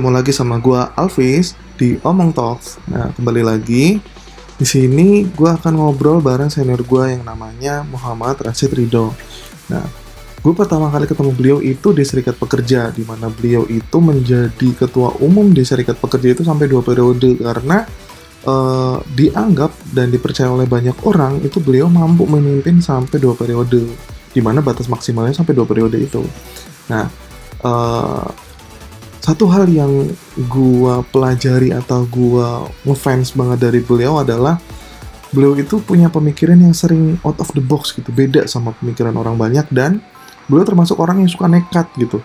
ketemu lagi sama gua Alvis di Omong Talks. Nah, kembali lagi. Di sini gua akan ngobrol bareng senior gua yang namanya Muhammad Rashid Ridho. Nah, gue pertama kali ketemu beliau itu di Serikat Pekerja, di mana beliau itu menjadi ketua umum di Serikat Pekerja itu sampai 2 periode karena dianggap dan dipercaya oleh banyak orang itu beliau mampu memimpin sampai 2 periode, di mana batas maksimalnya sampai 2 periode itu. Nah, eh, satu hal yang gua pelajari atau gua ngefans banget dari beliau adalah beliau itu punya pemikiran yang sering out of the box gitu, beda sama pemikiran orang banyak, dan beliau termasuk orang yang suka nekat gitu,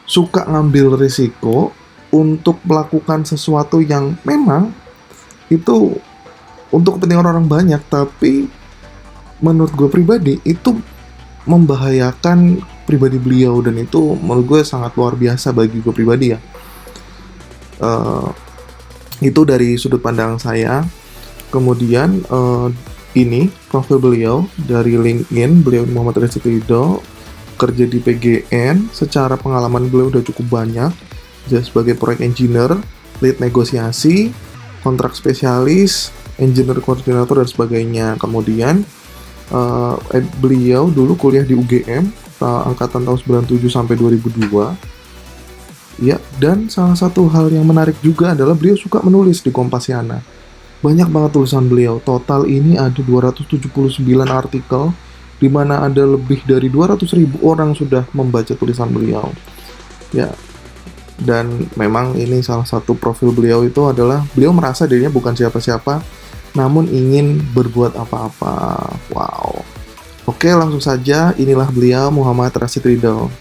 suka ngambil risiko untuk melakukan sesuatu yang memang itu untuk kepentingan orang banyak, tapi menurut gue pribadi itu membahayakan pribadi beliau, dan itu menurut gue sangat luar biasa bagi gue pribadi ya. Eh, itu dari sudut pandang saya. Kemudian ini profil beliau dari LinkedIn, beliau Muhammad Rashid Ridho, kerja di PGN. Secara pengalaman beliau udah cukup banyak, jadi sebagai proyek engineer, lead negosiasi, kontrak spesialis, engineer koordinator dan sebagainya. Kemudian beliau dulu kuliah di UGM angkatan tahun 97 sampai 2002. Ya, dan salah satu hal yang menarik juga adalah beliau suka menulis di Kompasiana. Banyak banget tulisan beliau. Total ini ada 279 artikel, di mana ada lebih dari 200.000 orang sudah membaca tulisan beliau. Ya, dan memang ini salah satu profil beliau itu adalah beliau merasa dirinya bukan siapa-siapa, namun ingin berbuat apa-apa. Wow. Oke, langsung saja. Inilah beliau, Muhammad Rashid Ridho.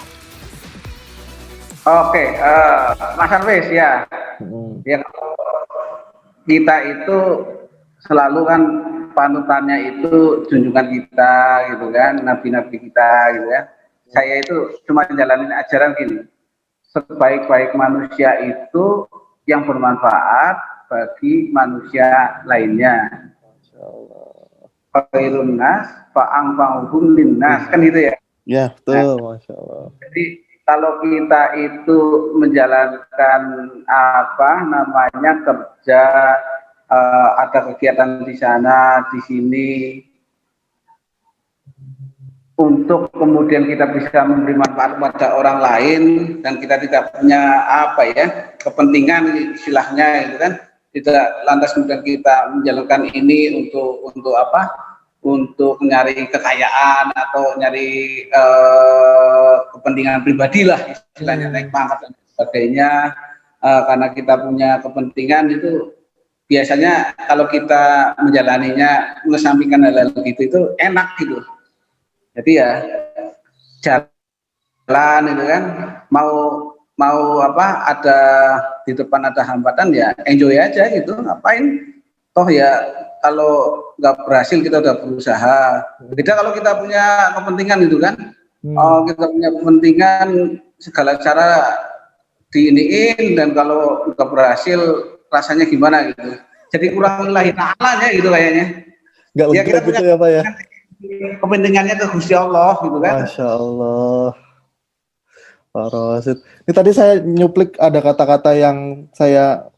Oke, Mas Arwis ya. Ya, kita itu selalu kan panutannya itu junjungan kita gitu kan, nabi-nabi kita gitu ya. Saya itu cuma jalanin ajaran gini, sebaik-baik manusia itu yang bermanfaat bagi manusia lainnya. Khairun nas fa'anfa'uhum linnas, kan itu ya. Ya, betul, Masya Allah. Jadi kalau kita itu menjalankan kerja, ada kegiatan di sana, di sini, untuk kemudian kita bisa memberi manfaat pada orang lain, dan kita tidak punya kepentingan istilahnya itu kan, tidak lantas kemudian kita menjalankan ini untuk nyari kekayaan atau nyari kepentingan pribadi lah istilahnya, naik pangkat dan sebagainya, karena kita punya kepentingan itu biasanya kalau kita menjalaninya mengesampingkan hal-hal gitu itu enak gitu. Jadi ya jalan itu kan, mau ada di depan ada hambatan ya enjoy aja gitu, ngapain, toh ya kalau nggak berhasil kita udah berusaha. Beda kalau kita punya kepentingan gitu kan, kita punya kepentingan segala cara diiniin, dan kalau nggak berhasil rasanya gimana gitu, jadi kurang lillahi ta'ala gitu kayaknya. Nggak ya kita punya gitu ya Pak ya? kepentingannya ke Gusti Allah gitu kan. Masya Allah, Pak Rashid. Ini tadi saya nyuplik ada kata-kata yang saya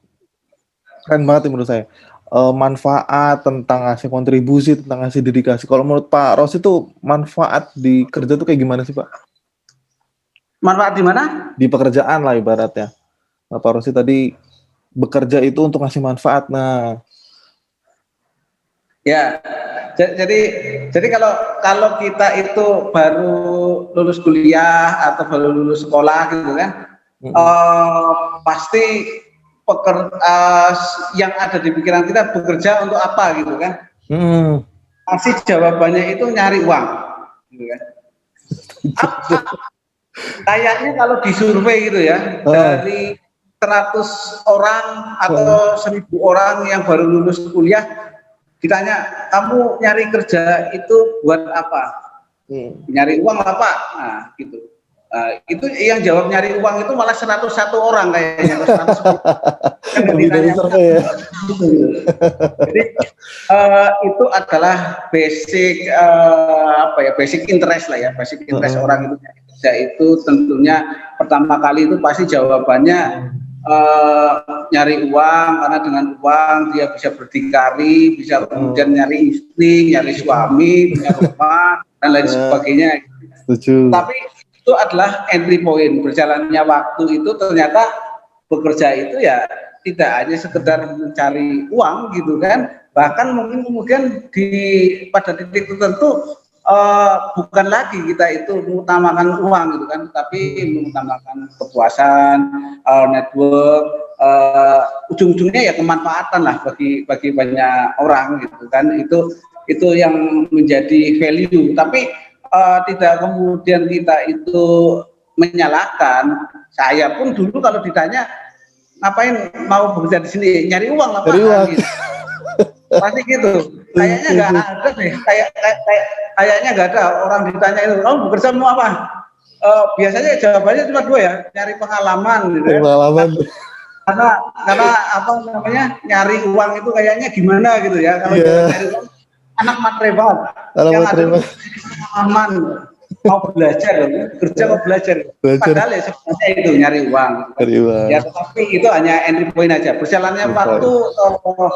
keren banget menurut saya. Manfaat, tentang ngasih kontribusi, tentang ngasih dedikasi. Kalau menurut Pak Rashid itu manfaat di kerja tuh kayak gimana sih Pak? Manfaat di mana? Di pekerjaan lah ibaratnya. Nah, Pak Rashid tadi bekerja itu untuk ngasih manfaat. Nah, ya, jadi kalau kita itu baru lulus kuliah atau baru lulus sekolah gitu kan, pasti yang ada di pikiran kita bekerja untuk apa gitu kan. Pasti jawabannya itu nyari uang gitu kan. Kayaknya kalau disurvei gitu ya, dari 100 orang atau 1.000 orang yang baru lulus kuliah, ditanya, kamu nyari kerja itu buat apa? Nyari uang apa? Nah, gitu. Itu yang jawab nyari uang itu malah 101 orang kayaknya. 110. Lebih dari survei ya. Jadi itu adalah basic basic interest lah ya, basic interest orang itu nyari kerja itu tentunya pertama kali itu pasti jawabannya nyari uang, karena dengan uang dia bisa berdikari, bisa kemudian nyari istri, nyari suami, punya rumah dan lain sebagainya. Setuju. Tapi itu adalah entry point. Berjalannya waktu itu ternyata bekerja itu ya tidak hanya sekedar mencari uang gitu kan, bahkan mungkin kemudian pada titik tertentu bukan lagi kita itu mengutamakan uang gitu kan, tapi mengutamakan kepuasan, network, ujung-ujungnya ya kemanfaatan lah bagi banyak orang gitu kan. Itu yang menjadi value, tapi tidak kemudian kita itu menyalahkan. Saya pun dulu kalau ditanya ngapain mau bekerja di sini, nyari uang lah Pak, gitu. Pasti gitu. Kayaknya nggak ada deh. Kayaknya nggak ada orang ditanya itu, kamu bekerja mau apa? Biasanya jawabannya cuma dua ya, nyari pengalaman gitu ya. Pengalaman. Karena apa namanya, nyari uang itu kayaknya gimana gitu ya. Kalau nyari uang, anak matre banget. Yang ada pengalaman, mau belajar, kerja mau belajar. Padahal ya sebenarnya itu nyari uang. Ya, tetapi itu hanya entry point aja. Berjalannya waktu,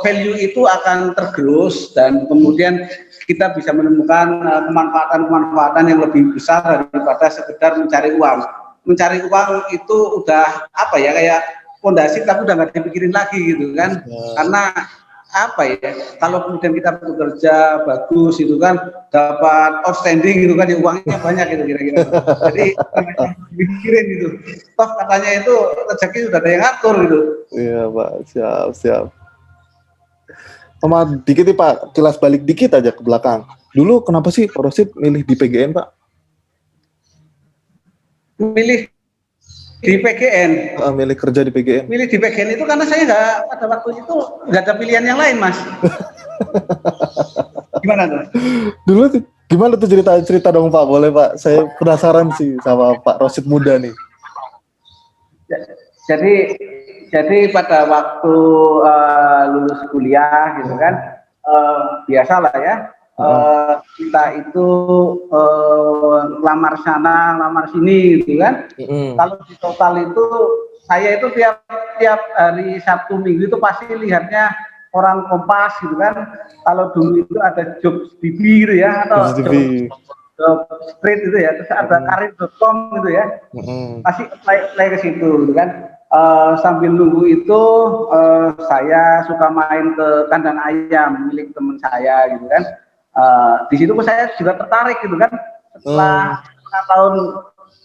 value itu akan tergerus dan kemudian kita bisa menemukan kemanfaatan-kemanfaatan yang lebih besar daripada sekedar mencari uang. Mencari uang itu udah apa ya, kayak fondasi tapi udah nggak dipikirin lagi gitu kan. Karena apa ya, kalau kemudian kita bekerja bagus itu kan dapat outstanding gitu kan, ya uangnya banyak gitu kira-kira. Jadi pikirin gitu, toh katanya itu rezeki sudah ada yang ngatur gitu. Iya Pak, siap. Sama dikit nih Pak, kilas balik dikit aja ke belakang. Dulu kenapa sih Pak Rosid milih di PGN Pak? Milih di PGN. Milih kerja di PGN. Milih di PGN itu karena saya pada waktu itu nggak ada pilihan yang lain Mas. Gimana tuh? Dulu gimana tuh cerita dong Pak, boleh Pak? Saya penasaran sih sama Pak Rosid muda nih. Jadi pada waktu lulus kuliah gitu kan, biasalah ya, kita itu lamar sana, lamar sini gitu kan. Kalau di total itu saya itu tiap hari Sabtu Minggu itu pasti lihatnya Koran Kompas gitu kan. Kalau dulu itu ada Jobs.DB gitu ya, atau Job Street gitu ya, terus ada karir.com gitu ya, pasti play ke situ gitu kan. Sambil nunggu itu saya suka main ke kandang ayam milik teman saya gitu kan. Di situ saya juga tertarik gitu kan. Setelah 5 tahun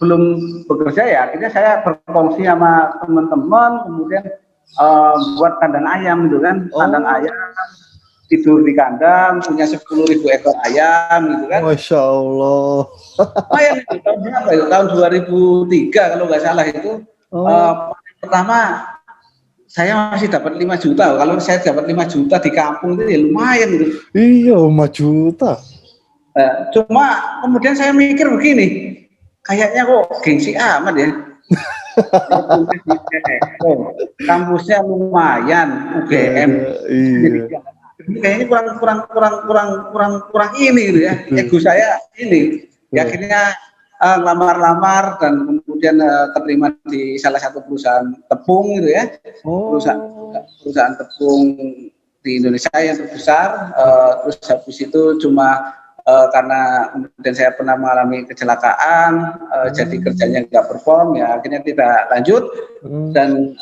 belum bekerja ya, akhirnya saya berfungsi sama teman-teman, kemudian buat kandang ayam gitu kan. Kandang ayam, tidur di kandang, punya 10.000 ekor ayam gitu kan. Masya Allah. Lumayan itu, tahun berapa itu? Tahun 2003 kalau nggak salah itu. Pertama saya masih dapat 5 juta. Kalau saya dapat 5 juta di kampung itu ya lumayan gitu. Iya, 5 juta. Cuma kemudian saya mikir begini, kayaknya kok gengsi amat ya. Kampusnya lumayan, UGM. Iya. Kayaknya kurang ini gitu ya. Ego saya ini. Ya, akhirnya lamar-lamar dan kemudian terima di salah satu perusahaan tepung gitu ya. Perusahaan tepung di Indonesia yang terbesar. Terus habis itu cuma karena kemudian saya pernah mengalami kecelakaan, jadi kerjanya nggak perform, ya akhirnya tidak lanjut dan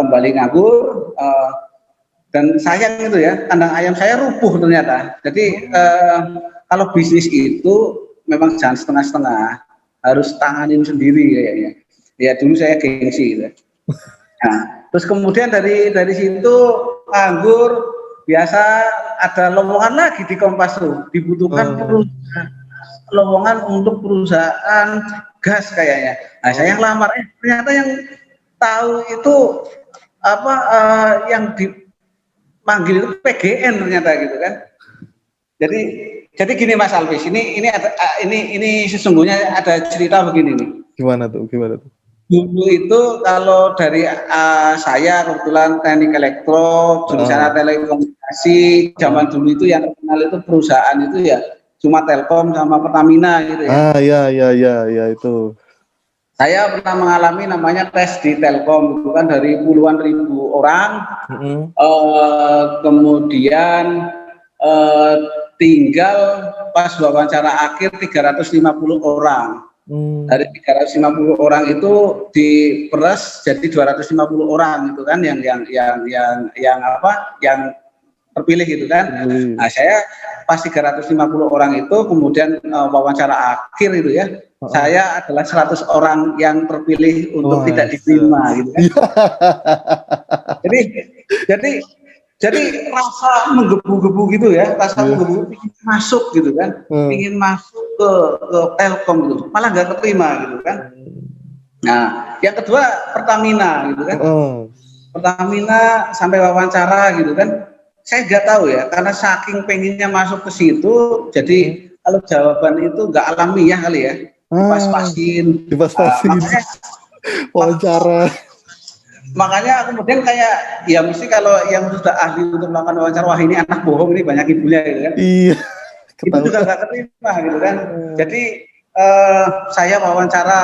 kembali nganggur. Dan sayang itu ya, kandang ayam saya rubuh ternyata. Jadi kalau bisnis itu memang jangan setengah-setengah, harus tanganin sendiri kayaknya. Ya dulu saya gengsi gitu. Nah, terus kemudian dari situ nganggur, biasa ada lowongan lagi di Kompas tuh, dibutuhkan lowongan untuk perusahaan gas kayaknya. Nah, saya yang lamar, ternyata yang tahu itu apa yang dipanggil itu PGN ternyata gitu kan. Jadi gini Mas Alvis, ini sesungguhnya ada cerita begini nih. Gimana tuh? Dulu itu kalau dari saya kebetulan teknik elektro, jurusan telekomunikasi, zaman dulu itu yang terkenal itu perusahaan itu ya cuma Telkom sama Pertamina gitu ya. Ya itu. Saya pernah mengalami namanya tes di Telkom, itu kan dari puluhan ribu orang, kemudian eh, tinggal pas wawancara akhir 350 orang. Dari 350 orang itu diperes jadi 250 orang itu kan yang apa yang terpilih gitu kan. Nah, saya pas 350 orang itu kemudian wawancara akhir itu ya, saya adalah 100 orang yang terpilih untuk tidak diterima gitu kan. Jadi jadi jadi rasa menggebu-gebu gitu ya, rasa menggebu ingin masuk gitu kan, ingin masuk ke Telkom gitu, malah nggak keterima gitu kan. Nah, yang kedua Pertamina gitu kan. Pertamina sampai wawancara gitu kan. Saya nggak tahu ya, karena saking pengennya masuk ke situ, jadi kalau jawaban itu nggak alamiah kali ya, dipas-pasin. Makanya wawancara. Makanya kemudian kayak ya mesti kalau yang sudah ahli untuk melakukan wawancara, wah ini anak bohong, ini banyak ibunya gitu kan. Iya. Itu juga nggak keterima gitu kan. Jadi saya wawancara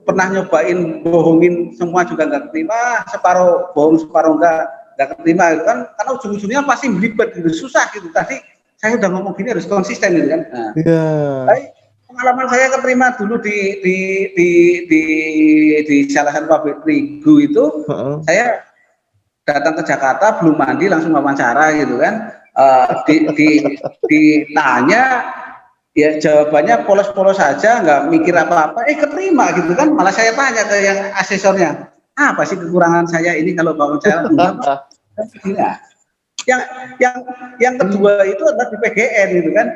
pernah nyobain bohongin semua juga nggak keterima, separuh bohong separuh nggak keterima gitu kan, karena ujung-ujungnya pasti belibet gitu, susah gitu. Tadi saya udah ngomong gini harus konsisten gitu kan. Nah, pengalaman saya keterima dulu di salah satu pabrik terigu itu, saya datang ke Jakarta belum mandi langsung wawancara gitu kan. Ditanya ya jawabannya polos-polos saja, nggak mikir apa-apa, keterima gitu kan. Malah saya tanya ke yang asesornya, apa sih kekurangan saya ini kalau wawancara? Enggak, yang kedua itu adalah di PGN gitu kan.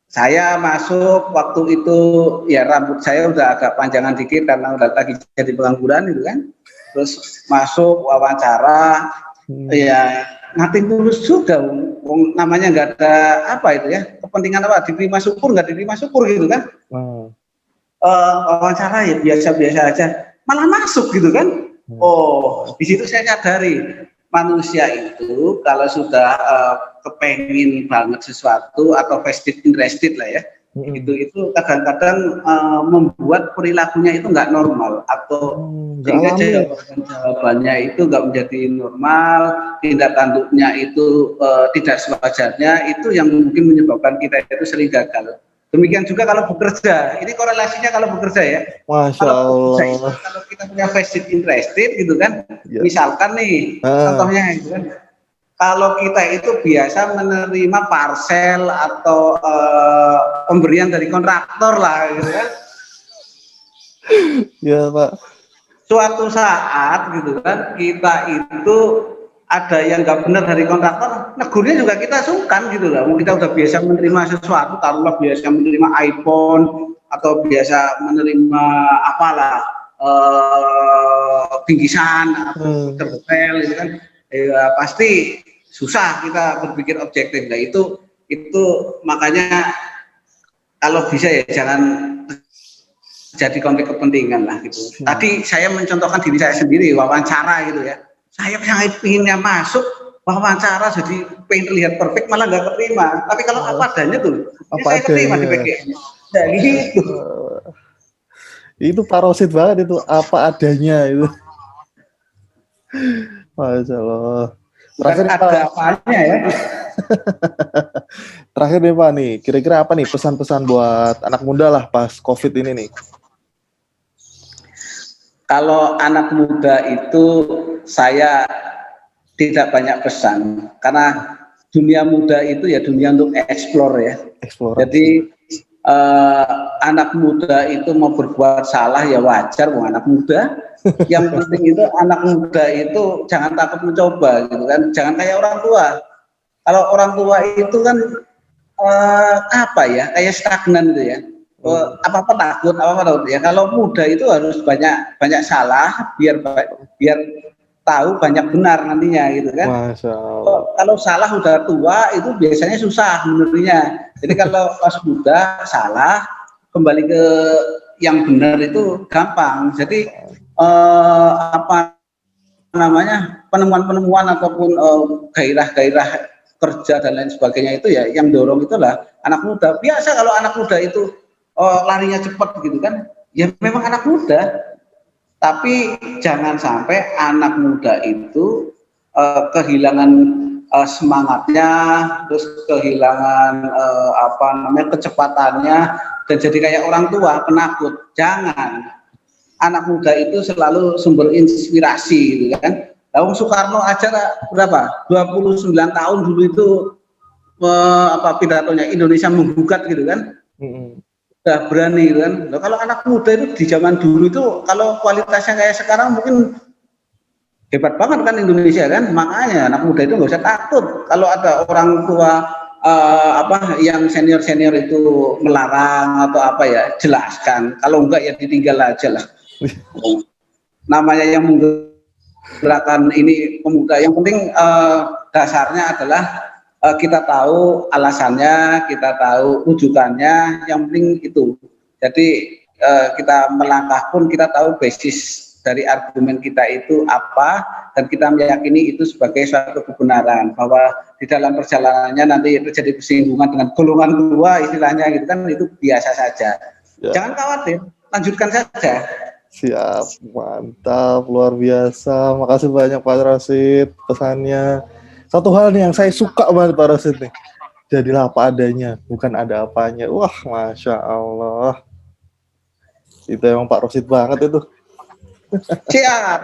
Saya masuk waktu itu ya rambut saya udah agak panjangan dikit karena udah lagi jadi pengangguran gitu kan. Terus masuk wawancara, ya ngatin tulus juga, namanya nggak ada apa itu ya, kepentingan apa, diterima syukur nggak diterima syukur gitu kan. Wawancara ya biasa-biasa aja, malah masuk gitu kan. Oh, di situ saya nyadari manusia itu kalau sudah kepengin banget sesuatu atau vested interested lah ya, itu kadang-kadang membuat perilakunya itu nggak normal, atau sehingga jawabannya itu nggak menjadi normal, tindak tanduknya itu tidak sewajarnya, itu yang mungkin menyebabkan kita itu sering gagal. Demikian juga kalau bekerja, ini korelasinya kalau bekerja ya. Masya Allah. Kalau kita punya vested interested gitu kan, misalkan nih contohnya gitu kan, kalau kita itu biasa menerima parcel atau pemberian dari kontraktor lah gitu kan. Ya Pak. Suatu saat gitu kan, kita itu ada yang nggak benar dari kontraktor, negurnya juga kita sungkan gitu lah. Kita udah biasa menerima sesuatu, taruhlah biasa menerima iPhone atau biasa menerima apalah bingkisan atau terpel gitu kan, pasti susah kita berpikir objektif. Nah itu makanya kalau bisa ya jangan jadi konflik kepentingan lah gitu. Tadi saya mencontohkan diri saya sendiri, wawancara gitu ya. Saya sangat pinginnya masuk wawancara, jadi pengen terlihat perfect, malah nggak keterima. Tapi kalau apa adanya tuh, saya keterima di PGN. Nah, gitu. Itu parosit banget itu, apa adanya itu. Masya Allah. Terakhir ada apanya ya. Terakhir nih Pak nih, kira-kira apa nih pesan-pesan buat anak muda lah pas COVID ini nih? Kalau anak muda itu saya tidak banyak pesan, karena dunia muda itu ya dunia untuk explore ya. Jadi anak muda itu mau berbuat salah ya wajar, mau anak muda. Yang penting itu anak muda itu jangan takut mencoba gitu kan, jangan kayak orang tua. Kalau orang tua itu kan apa ya, kayak stagnan gitu ya. Apa-apa takut ya. Kalau muda itu harus banyak salah biar tahu banyak benar nantinya gitu kan. Masya Allah. Kalau salah udah tua itu biasanya susah menurutnya. Jadi kalau pas muda salah, kembali ke yang benar itu gampang. Jadi apa namanya, penemuan-penemuan ataupun gairah-gairah kerja dan lain sebagainya itu ya yang dorong itulah anak muda. Biasa kalau anak muda itu larinya cepat gitu kan, ya memang anak muda. Tapi jangan sampai anak muda itu kehilangan semangatnya, terus kehilangan kecepatannya, dan jadi kayak orang tua penakut. Jangan. Anak muda itu selalu sumber inspirasi gitu kan. Bung Soekarno aja berapa? 29 tahun dulu itu pidatonya Indonesia menggugat gitu kan. Udah berani gitu kan. Nah, kalau anak muda itu di zaman dulu itu kalau kualitasnya kayak sekarang mungkin hebat banget kan Indonesia kan. Makanya anak muda itu nggak usah takut kalau ada orang tua yang senior itu melarang atau apa ya, jelaskan. Kalau enggak ya ditinggal aja lah. Namanya yang menggerakkan ini pemuda, yang penting dasarnya adalah kita tahu alasannya, kita tahu rujukannya, yang penting itu. Jadi kita melangkah pun kita tahu basis dari argumen kita itu apa, dan kita meyakini itu sebagai suatu kebenaran, bahwa di dalam perjalanannya nanti terjadi persinggungan dengan golongan dua istilahnya gitu kan, itu biasa saja. Ya. Jangan khawatir, lanjutkan saja. Siap, mantap, luar biasa. Makasih banyak Pak Rasid pesannya. Satu hal nih yang saya suka banget Pak Rasid nih, jadilah apa adanya, bukan ada apanya. Wah, Masya Allah. Itu emang Pak Rasid banget itu. Siap.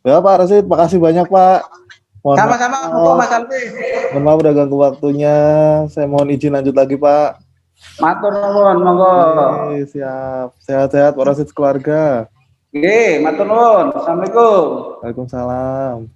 Ya Pak Rasid, makasih banyak Pak. Sama-sama, Mas Alfi. Mohon maaf udah ganggu waktunya. Saya mohon izin lanjut lagi Pak. Matur nuwun, monggo. Siap. Sehat-sehat Pak Rasid keluarga. Nggih, matur nuwun. Assalamualaikum. Waalaikumsalam.